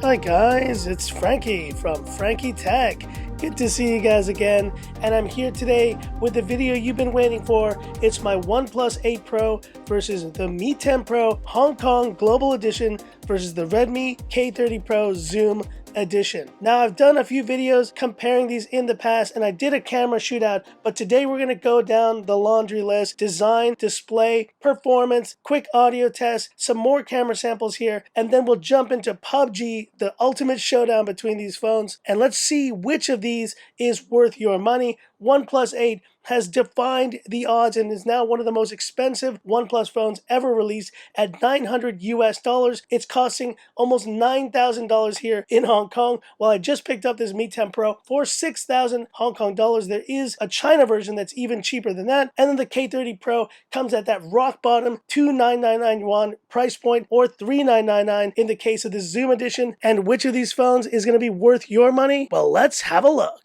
Hi guys, it's Frankie from Frankie Tech. Good to see you guys again, and I'm here today with the video you've been waiting for. It's my OnePlus 8 Pro versus the Mi 10 Pro Hong Kong Global Edition versus the Redmi K30 Pro Zoom Edition. Now, I've done a few videos comparing these in the past, and I did a camera shootout, but today we're going to go down the laundry list: design, display, performance, quick audio test, some more camera samples here, and then we'll jump into PUBG, the ultimate showdown between these phones, and let's see which of these is worth your money. OnePlus 8 has defined the odds and is now one of the most expensive OnePlus phones ever released at $900 US. It's costing almost $9,000 here in Hong Kong, while I just picked up this Mi 10 Pro for 6,000 Hong Kong dollars. There is a China version that's even cheaper than that, and then the K30 Pro comes at that rock bottom 2,999 yuan price point, or 3,999 in the case of the Zoom Edition. And which of these phones is going to be worth your money? Well, let's have a look.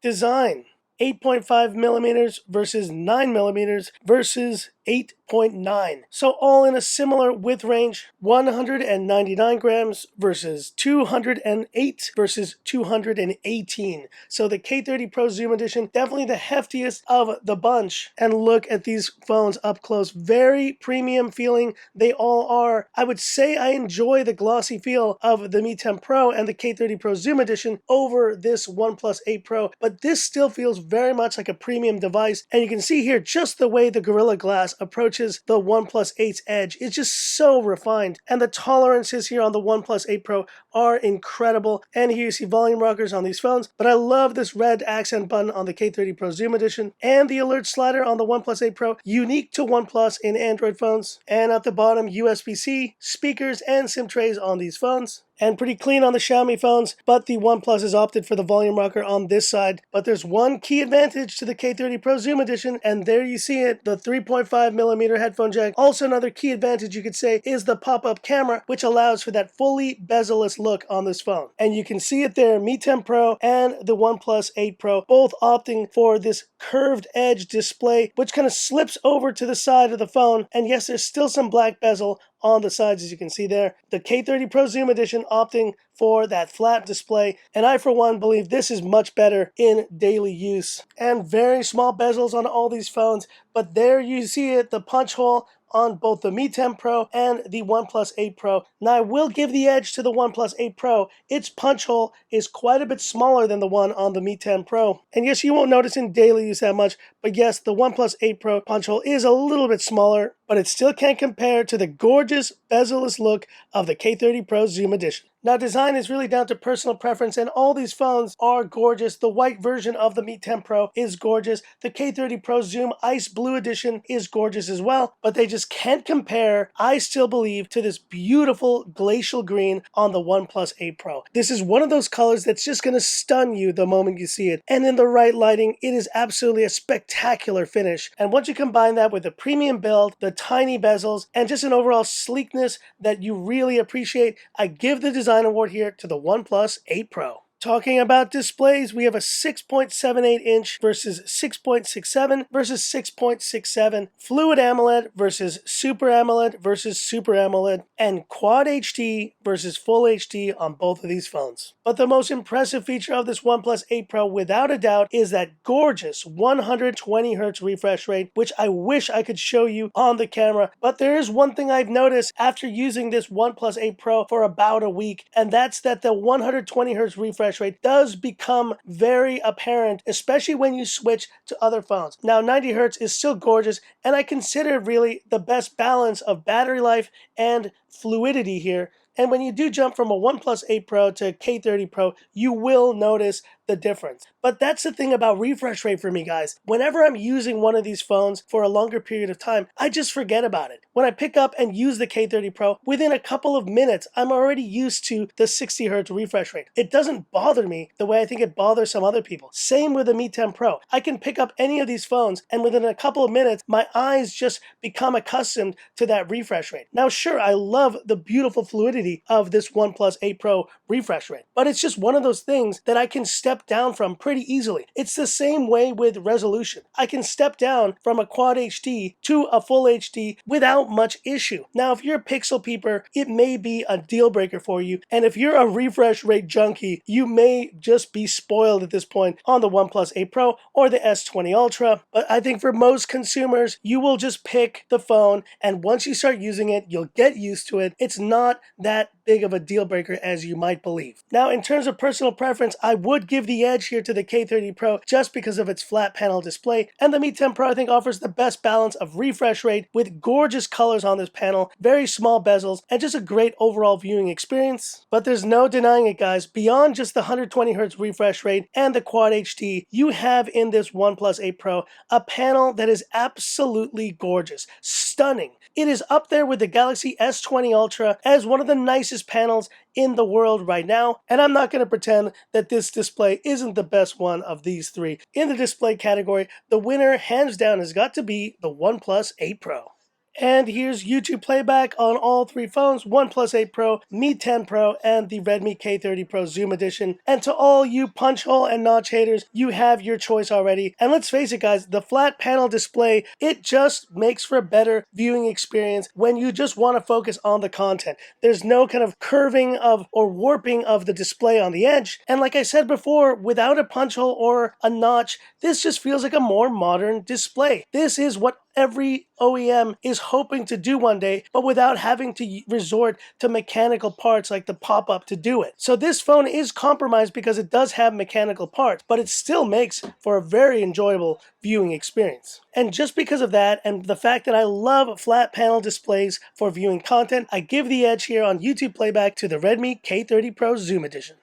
Design: 8.5 millimeters versus 9 millimeters versus 8.9. So all in a similar width range. 199 grams versus 208 versus 218. So the K30 Pro Zoom Edition, definitely the heftiest of the bunch. And look at these phones up close. Very premium feeling they all are. I would say I enjoy the glossy feel of the Mi 10 Pro and the K30 Pro Zoom Edition over this OnePlus 8 Pro, but this still feels very much like a premium device. And you can see here just the way the Gorilla Glass approaches the OnePlus 8's edge. It's just so refined, and the tolerances here on the OnePlus 8 Pro are incredible. And here you see volume rockers on these phones, but I love this red accent button on the K30 Pro Zoom Edition and the alert slider on the OnePlus 8 Pro, unique to OnePlus in Android phones. And at the bottom, USB-C, speakers, and SIM trays on these phones. And pretty clean on the Xiaomi phones, but the OnePlus has opted for the volume rocker on this side. But there's one key advantage to the K30 Pro Zoom Edition, and there you see it, the 3.5 millimeter headphone jack. Also, another key advantage you could say is the pop-up camera, which allows for that fully bezel-less look on this phone. And you can see it there, Mi 10 Pro and the OnePlus 8 Pro, both opting for this curved edge display, which kind of slips over to the side of the phone. And yes, there's still some black bezel on the sides, as you can see there. The K30 Pro Zoom Edition opting for that flat display, and I for one believe this is much better in daily use. And very small bezels on all these phones, but there you see it, the punch hole on both the Mi 10 Pro and the OnePlus 8 Pro. Now, I will give the edge to the OnePlus 8 Pro. Its punch hole is quite a bit smaller than the one on the Mi 10 Pro. And yes, you won't notice in daily use that much, but yes, the OnePlus 8 Pro punch hole is a little bit smaller, but it still can't compare to the gorgeous bezel-less look of the K30 Pro Zoom Edition. Now, design is really down to personal preference, and all these phones are gorgeous. The white version of the Mi 10 Pro is gorgeous. The K30 Pro Zoom Ice Blue Edition is gorgeous as well, but they just can't compare, I still believe, to this beautiful glacial green on the OnePlus 8 Pro. This is one of those colors that's just going to stun you the moment you see it. And in the right lighting, it is absolutely a spectacular finish. And once you combine that with the premium build, the tiny bezels, and just an overall sleekness that you really appreciate, I give the design award here to the OnePlus 8 Pro. Talking about displays, we have a 6.78 inch versus 6.67 versus 6.67, Fluid AMOLED versus Super AMOLED versus Super AMOLED, and Quad HD versus Full HD on both of these phones. But the most impressive feature of this OnePlus 8 Pro, without a doubt, is that gorgeous 120Hz refresh rate, which I wish I could show you on the camera. But there is one thing I've noticed after using this OnePlus 8 Pro for about a week, and that's that the 120Hz refresh rate does become very apparent, especially when you switch to other phones. Now, 90 Hz is still gorgeous, and I consider it really the best balance of battery life and fluidity here. And when you do jump from a OnePlus 8 Pro to K30 Pro, you will notice the difference. But that's the thing about refresh rate for me, guys. Whenever I'm using one of these phones for a longer period of time, I just forget about it. When I pick up and use the K30 Pro, within a couple of minutes, I'm already used to the 60 Hz refresh rate. It doesn't bother me the way I think it bothers some other people. Same with the Mi 10 Pro. I can pick up any of these phones, and within a couple of minutes, my eyes just become accustomed to that refresh rate. Now, sure, I love the beautiful fluidity of this OnePlus 8 Pro refresh rate, but it's just one of those things that I can step step down from pretty easily. It's the same way with resolution. I can step down from a quad HD to a full HD without much issue. Now, if you're a pixel peeper, it may be a deal breaker for you, and if you're a refresh rate junkie, you may just be spoiled at this point on the OnePlus 8 Pro or the S20 Ultra. But I think for most consumers, you will just pick the phone, and once you start using it, you'll get used to it. It's not that big of a deal breaker as you might believe. Now, in terms of personal preference, I would give the edge here to the K30 Pro just because of its flat panel display, and the Mi 10 Pro I think offers the best balance of refresh rate with gorgeous colors on this panel, very small bezels, and just a great overall viewing experience. But there's no denying it, guys. Beyond just the 120Hz refresh rate and the Quad HD, you have in this OnePlus 8 Pro a panel that is absolutely gorgeous, stunning. It is up there with the Galaxy S20 Ultra as one of the nicest panels in the world right now, and I'm not going to pretend that this display isn't the best one of these three. In the display category, the winner hands down has got to be the OnePlus 8 Pro. And here's YouTube playback on all three phones, OnePlus 8 Pro, Mi 10 Pro, and the Redmi K30 Pro Zoom Edition. And to all you punch hole and notch haters, you have your choice already. And let's face it, guys, the flat panel display, it just makes for a better viewing experience when you just want to focus on the content. There's no kind of curving of or warping of the display on the edge. And like I said before, without a punch hole or a notch, this just feels like a more modern display. This is what every OEM is hoping to do one day, but without having to resort to mechanical parts like the pop-up to do it. So this phone is compromised because it does have mechanical parts, but it still makes for a very enjoyable viewing experience. And just because of that, and the fact that I love flat panel displays for viewing content, I give the edge here on YouTube playback to the Redmi K30 Pro Zoom Edition.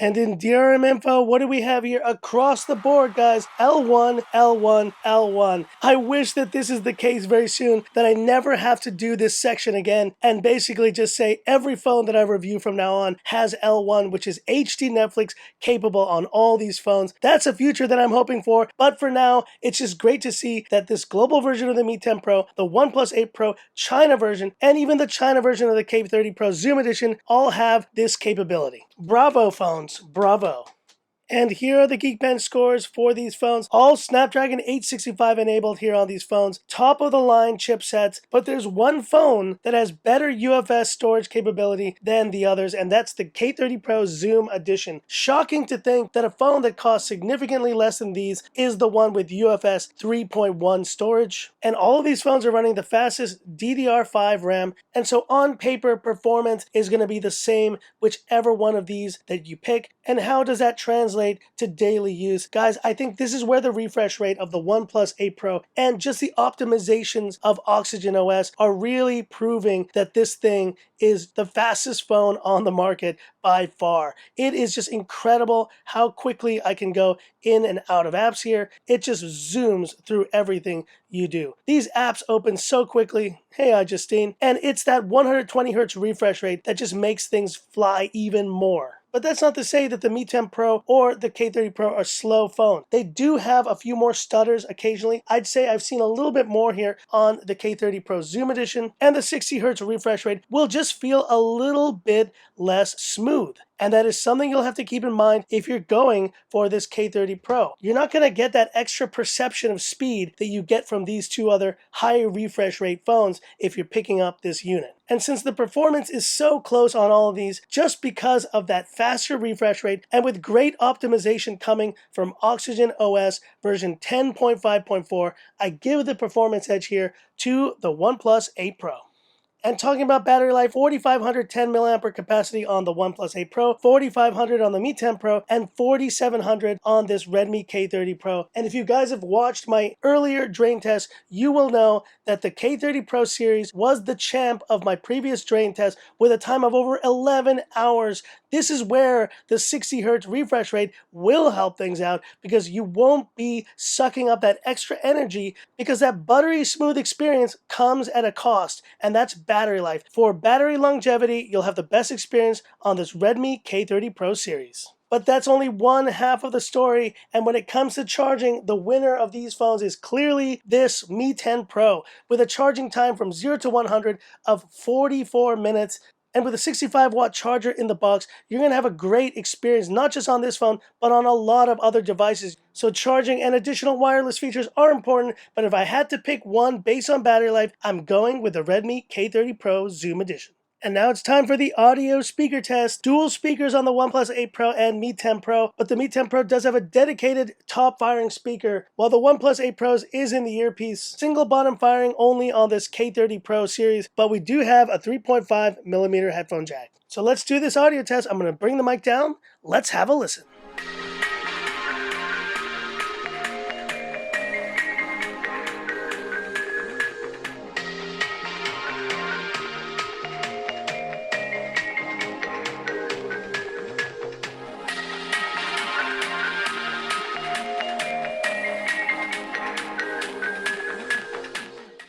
And in DRM Info, what do we have here? Across the board, guys, L1, L1, L1. I wish that this is the case very soon, that I never have to do this section again and basically just say every phone that I review from now on has L1, which is HD Netflix capable on all these phones. That's a future that I'm hoping for, but for now, it's just great to see that this global version of the Mi 10 Pro, the OnePlus 8 Pro China version, and even the China version of the K30 Pro Zoom Edition all have this capability. Bravo, phones. Bravo. And here are the Geekbench scores for these phones. All Snapdragon 865 enabled here on these phones. Top of the line chipsets, but there's one phone that has better UFS storage capability than the others, and that's the K30 Pro Zoom Edition. Shocking to think that a phone that costs significantly less than these is the one with UFS 3.1 storage. And all of these phones are running the fastest DDR5 RAM, and so on paper, performance is going to be the same whichever one of these that you pick. And how does that translate to daily use? Guys, I think this is where the refresh rate of the OnePlus 8 Pro and just the optimizations of Oxygen OS are really proving that this thing is the fastest phone on the market by far. It is just incredible how quickly I can go in and out of apps here. It just zooms through everything you do. These apps open so quickly. Hey, Justine. And it's that 120Hz refresh rate that just makes things fly even more. But that's not to say that the Mi 10 Pro or the K30 Pro are slow phones. They do have a few more stutters occasionally. I'd say I've seen a little bit more here on the K30 Pro Zoom Edition, and the 60Hz refresh rate will just feel a little bit less smooth. And that is something you'll have to keep in mind if you're going for this K30 Pro. You're not going to get that extra perception of speed that you get from these two other high refresh rate phones if you're picking up this unit. And since the performance is so close on all of these, just because of that faster refresh rate and with great optimization coming from Oxygen OS version 10.5.4, I give the performance edge here to the OnePlus 8 Pro. And talking about battery life, 4500 10 mAh capacity on the OnePlus 8 Pro, 4500 on the Mi 10 Pro, and 4700 on this Redmi K30 Pro. And if you guys have watched my earlier drain test, you will know that the K30 Pro series was the champ of my previous drain test with a time of over 11 hours. This is where the 60Hz refresh rate will help things out because you won't be sucking up that extra energy because that buttery smooth experience comes at a cost, and that's battery life. For battery longevity, you'll have the best experience on this Redmi K30 Pro series. But that's only one half of the story, and when it comes to charging, the winner of these phones is clearly this Mi 10 Pro with a charging time from 0 to 100 of 44 minutes. And with a 65-watt charger in the box, you're going to have a great experience, not just on this phone, but on a lot of other devices. So charging and additional wireless features are important, but if I had to pick one based on battery life, I'm going with the Redmi K30 Pro Zoom Edition. And now it's time for the audio speaker test. Dual speakers on the OnePlus 8 Pro and Mi 10 Pro, but the Mi 10 Pro does have a dedicated top firing speaker, while the OnePlus 8 Pros is in the earpiece. Single bottom firing only on this K30 Pro series, but we do have a 3.5mm headphone jack. So let's do this audio test. I'm going to bring the mic down. Let's have a listen.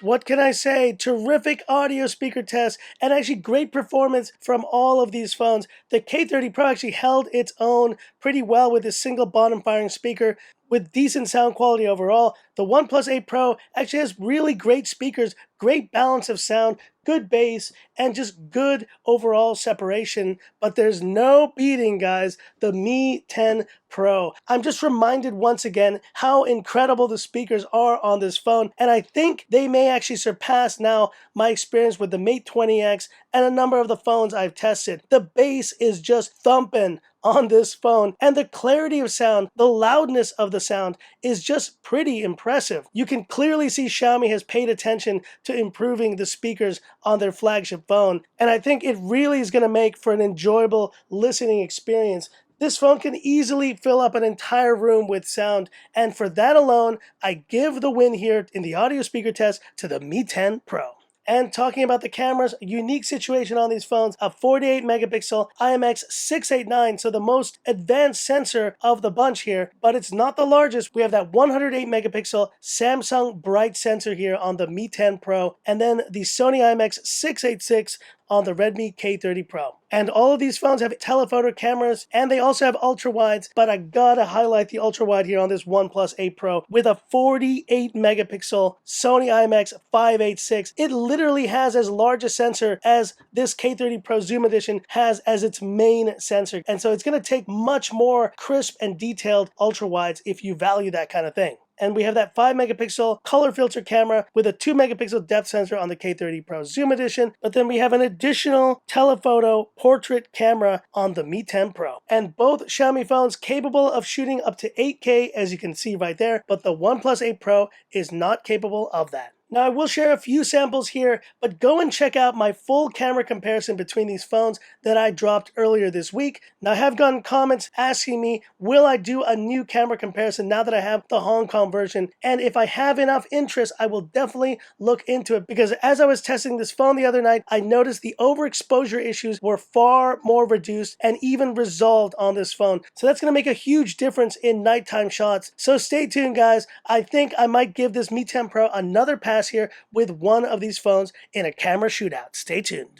What can I say? Terrific audio speaker test and actually great performance from all of these phones. The K30 Pro actually held its own pretty well with this single bottom firing speaker with decent sound quality overall. The OnePlus 8 Pro actually has really great speakers, great balance of sound, good bass, and just good overall separation. But there's no beating, guys, the Mi 10 Pro. I'm just reminded once again how incredible the speakers are on this phone, and I think they may actually surpass now my experience with the Mate 20X and a number of the phones I've tested. The bass is just thumping on this phone, and the clarity of sound, the loudness of the sound is just pretty impressive. You can clearly see Xiaomi has paid attention to improving the speakers on their flagship phone, and I think it really is going to make for an enjoyable listening experience. This phone can easily fill up an entire room with sound, and for that alone, I give the win here in the audio speaker test to the Mi 10 Pro. And talking about the cameras, a unique situation on these phones, a 48 megapixel IMX689, so the most advanced sensor of the bunch here, but it's not the largest. We have that 108 megapixel Samsung Bright sensor here on the Mi 10 Pro, and then the Sony IMX686 on the Redmi K30 Pro. And all of these phones have telephoto cameras, and they also have ultra-wides, but I gotta highlight the ultra-wide here on this OnePlus 8 Pro with a 48 megapixel Sony IMX586. It literally has as large a sensor as this K30 Pro Zoom Edition has as its main sensor. And so it's gonna take much more crisp and detailed ultra-wides if you value that kind of thing. And we have that 5 megapixel color filter camera with a 2 megapixel depth sensor on the K30 Pro Zoom Edition. But then we have an additional telephoto portrait camera on the Mi 10 Pro. And both Xiaomi phones capable of shooting up to 8K, as you can see right there, but the OnePlus 8 Pro is not capable of that. Now, I will share a few samples here, but go and check out my full camera comparison between these phones that I dropped earlier this week. Now, I have gotten comments asking me, will I do a new camera comparison now that I have the Hong Kong version? And if I have enough interest, I will definitely look into it, because as I was testing this phone the other night, I noticed the overexposure issues were far more reduced and even resolved on this phone. So that's going to make a huge difference in nighttime shots. So stay tuned, guys. I think I might give this Mi 10 Pro another pass here with one of these phones in a camera shootout. Stay tuned.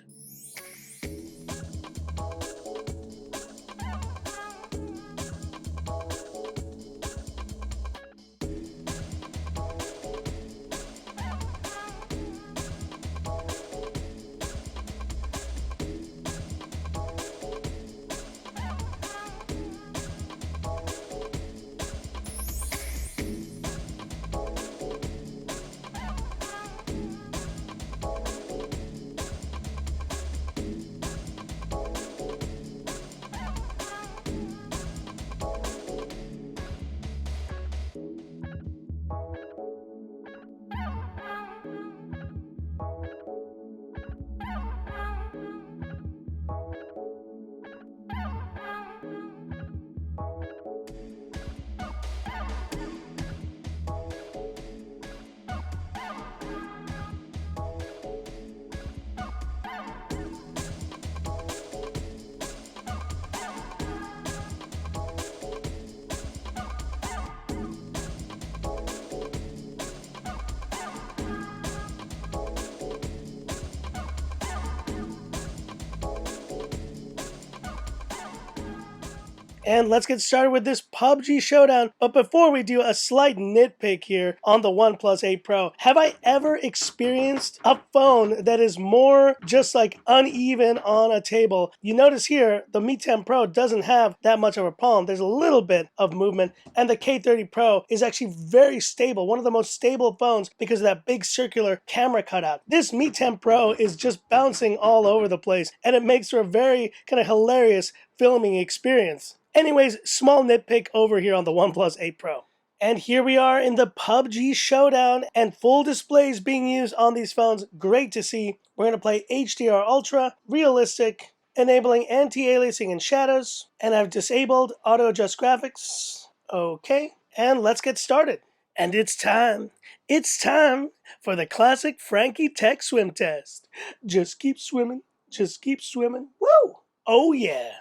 And let's get started with this PUBG Showdown. But before we do, a slight nitpick here on the OnePlus 8 Pro. Have I ever experienced a phone that is more just like uneven on a table? You notice here, the Mi 10 Pro doesn't have that much of a palm. There's a little bit of movement, and the K30 Pro is actually very stable, one of the most stable phones because of that big circular camera cutout. This Mi 10 Pro is just bouncing all over the place, and it makes for a very kind of hilarious filming experience. Anyways, small nitpick over here on the OnePlus 8 Pro. And here we are in the PUBG Showdown, and full displays being used on these phones. Great to see. We're going to play HDR Ultra, realistic, enabling anti-aliasing and shadows, and I've disabled auto adjust graphics. Okay, and let's get started. And it's time. It's time for the classic Frankie Tech swim test. Just keep swimming. Just keep swimming. Woo! Oh yeah.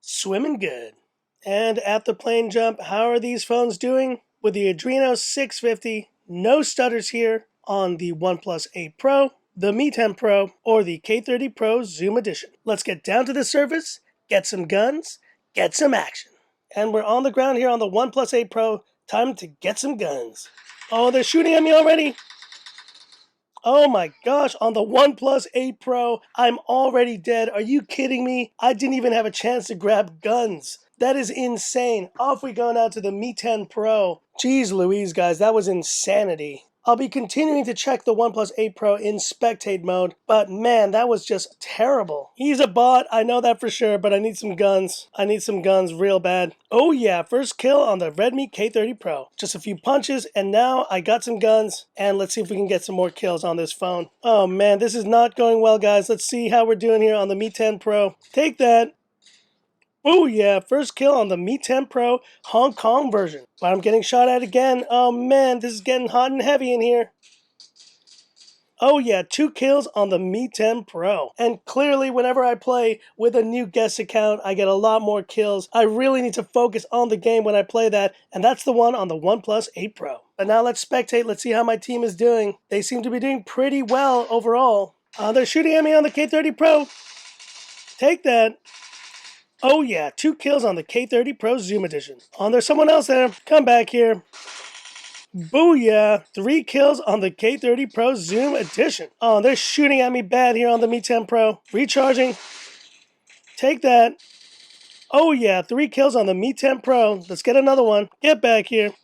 Swimming good. And at the plane jump, how are these phones doing? With the Adreno 650, no stutters here on the OnePlus 8 Pro, the Mi 10 Pro, or the K30 Pro Zoom Edition. Let's get down to the surface, get some guns, get some action. And we're on the ground here on the OnePlus 8 Pro. Time to get some guns. Oh, they're shooting at me already. Oh my gosh, on the OnePlus 8 Pro, I'm already dead. Are you kidding me? I didn't even have a chance to grab guns. That is insane. Off we go now to the Mi 10 Pro. Jeez Louise, guys, that was insanity. I'll be continuing to check the OnePlus 8 Pro in spectate mode, but man, that was just terrible. He's a bot, I know that for sure, but I need some guns. I need some guns real bad. Oh yeah, first kill on the Redmi K30 Pro. Just a few punches, and now I got some guns, and let's see if we can get some more kills on this phone. Oh man, this is not going well, guys. Let's see how we're doing here on the Mi 10 Pro. Take that. Oh yeah, first kill on the Mi 10 Pro Hong Kong version. But I'm getting shot at again. Oh man, this is getting hot and heavy in here. Oh yeah, 2 kills on the Mi 10 Pro. And clearly whenever I play with a new guest account, I get a lot more kills. I really need to focus on the game when I play that, and that's the one on the OnePlus 8 Pro. But now let's spectate, let's see how my team is doing. They seem to be doing pretty well overall. They're shooting at me on the K30 Pro. Take that. Oh yeah, 2 kills on the K30 Pro Zoom Edition. Oh, there's someone else there. Come back here. Booyah! 3 kills on the K30 Pro Zoom Edition. Oh, they're shooting at me bad here on the Mi 10 Pro. Recharging. Take that. Oh yeah, 3 kills on the Mi 10 Pro. Let's get another one. Get back here.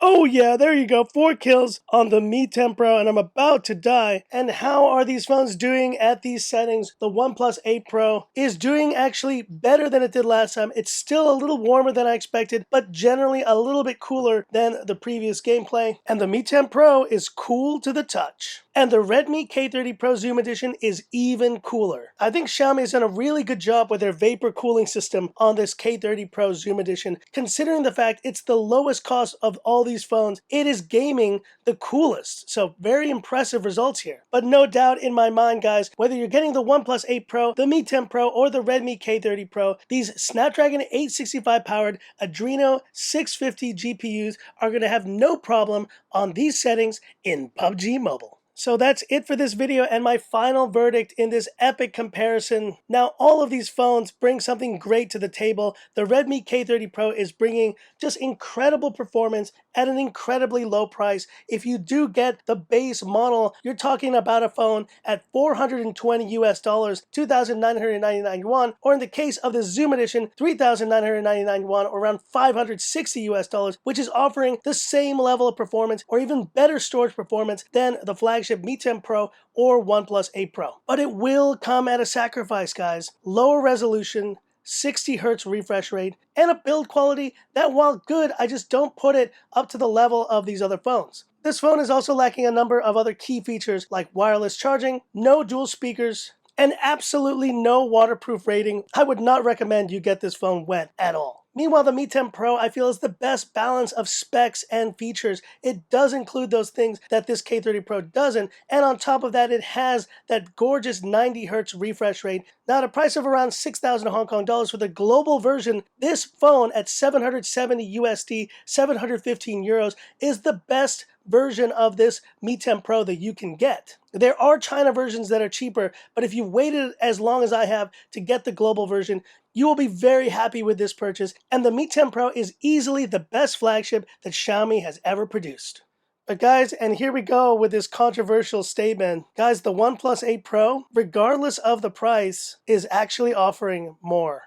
Oh yeah, there you go, 4 kills on the Mi 10 Pro, and I'm about to die. And how are these phones doing at these settings? The OnePlus 8 Pro is doing actually better than it did last time. It's still a little warmer than I expected, but generally a little bit cooler than the previous gameplay. And the Mi 10 Pro is cool to the touch. And the Redmi K30 Pro Zoom Edition is even cooler. I think Xiaomi has done a really good job with their vapor cooling system on this K30 Pro Zoom Edition. Considering the fact it's the lowest cost of all these phones, it is gaming the coolest. So very impressive results here. But no doubt in my mind, guys, whether you're getting the OnePlus 8 Pro, the Mi 10 Pro, or the Redmi K30 Pro, these Snapdragon 865 powered Adreno 650 GPUs are going to have no problem on these settings in PUBG Mobile. So that's it for this video and my final verdict in this epic comparison. Now, all of these phones bring something great to the table. The Redmi K30 Pro is bringing just incredible performance at an incredibly low price. If you do get the base model, you're talking about a phone at $420 US, 2,999 yuan, or in the case of the Zoom Edition, 3,999 yuan, or around 560 US dollars, which is offering the same level of performance or even better storage performance than the flagship Mi 10 Pro or OnePlus 8 Pro. But it will come at a sacrifice, guys. Lower resolution, 60 Hz refresh rate, and a build quality that, while good, I just don't put it up to the level of these other phones. This phone is also lacking a number of other key features like wireless charging, no dual speakers, and absolutely no waterproof rating. I would not recommend you get this phone wet at all. Meanwhile, the Mi 10 Pro, I feel, is the best balance of specs and features. It does include those things that this K30 Pro doesn't, and on top of that, it has that gorgeous 90 Hz refresh rate. Now, at a price of around 6,000 Hong Kong dollars for the global version, this phone at 770 USD, 715 euros, is the best version of this Mi 10 Pro that you can get. There are China versions that are cheaper, but if you waited as long as I have to get the global version, you will be very happy with this purchase, and the Mi 10 Pro is easily the best flagship that Xiaomi has ever produced. But guys, and here we go with this controversial statement. Guys, the OnePlus 8 Pro, regardless of the price, is actually offering more.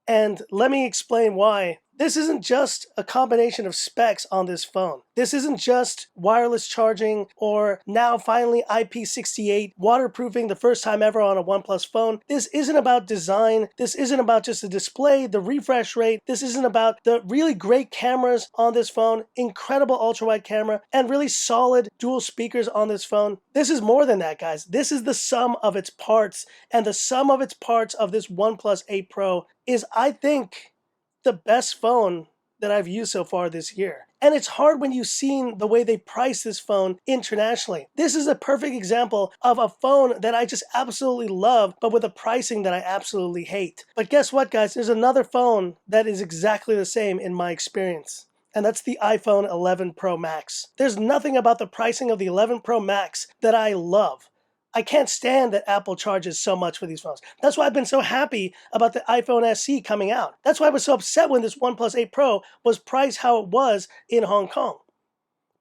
And let me explain why. This isn't just a combination of specs on this phone. This isn't just wireless charging or now finally IP68 waterproofing the first time ever on a OnePlus phone. This isn't about design. This isn't about just the display, the refresh rate. This isn't about the really great cameras on this phone, incredible ultra-wide camera, and really solid dual speakers on this phone. This is more than that, guys. This is the sum of its parts, and the sum of its parts of this OnePlus 8 Pro is, I think, the best phone that I've used so far this year. And it's hard when you've seen the way they price this phone internationally. This is a perfect example of a phone that I just absolutely love, but with a pricing that I absolutely hate. But guess what, guys? There's another phone that is exactly the same in my experience. And that's the iPhone 11 Pro Max. There's nothing about the pricing of the 11 Pro Max that I love. I can't stand that Apple charges so much for these phones. That's why I've been so happy about the iPhone SE coming out. That's why I was so upset when this OnePlus 8 Pro was priced how it was in Hong Kong.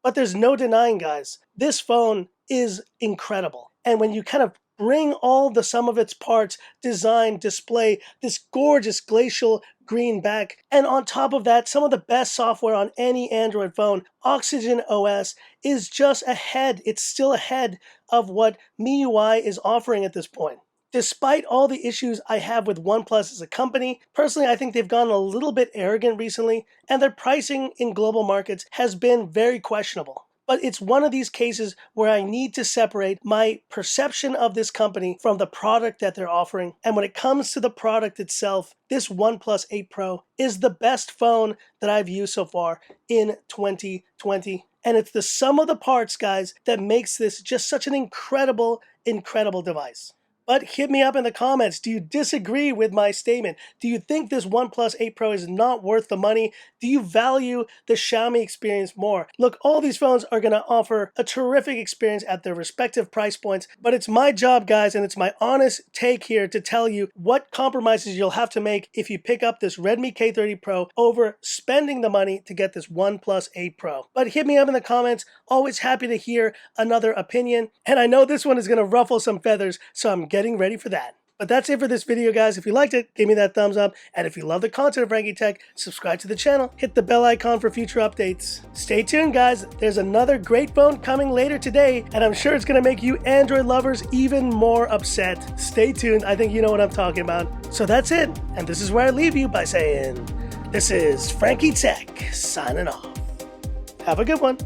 But there's no denying, guys, this phone is incredible. And when you kind of bring all the sum of its parts, design, display, this gorgeous glacial green back, and on top of that, some of the best software on any Android phone, Oxygen OS is just ahead. It's still ahead of what MIUI is offering at this point. Despite all the issues I have with OnePlus as a company, personally I think they've gone a little bit arrogant recently, and their pricing in global markets has been very questionable. But it's one of these cases where I need to separate my perception of this company from the product that they're offering. And when it comes to the product itself, this OnePlus 8 Pro is the best phone that I've used so far in 2020. And it's the sum of the parts, guys, that makes this just such an incredible, incredible device. But hit me up in the comments. Do you disagree with my statement? Do you think this OnePlus 8 Pro is not worth the money? Do you value the Xiaomi experience more? Look, all these phones are going to offer a terrific experience at their respective price points, but it's my job, guys, and it's my honest take here to tell you what compromises you'll have to make if you pick up this Redmi K30 Pro over spending the money to get this OnePlus 8 Pro. But hit me up in the comments. Always happy to hear another opinion. And I know this one is going to ruffle some feathers, so I'm getting ready for that. But that's it for this video, guys. If you liked it, give me that thumbs up. And if you love the content of Frankie Tech, subscribe to the channel. Hit the bell icon for future updates. Stay tuned, guys. There's another great phone coming later today, and I'm sure it's going to make you Android lovers even more upset. Stay tuned. I think you know what I'm talking about. So that's it. And this is where I leave you by saying, this is Frankie Tech signing off. Have a good one.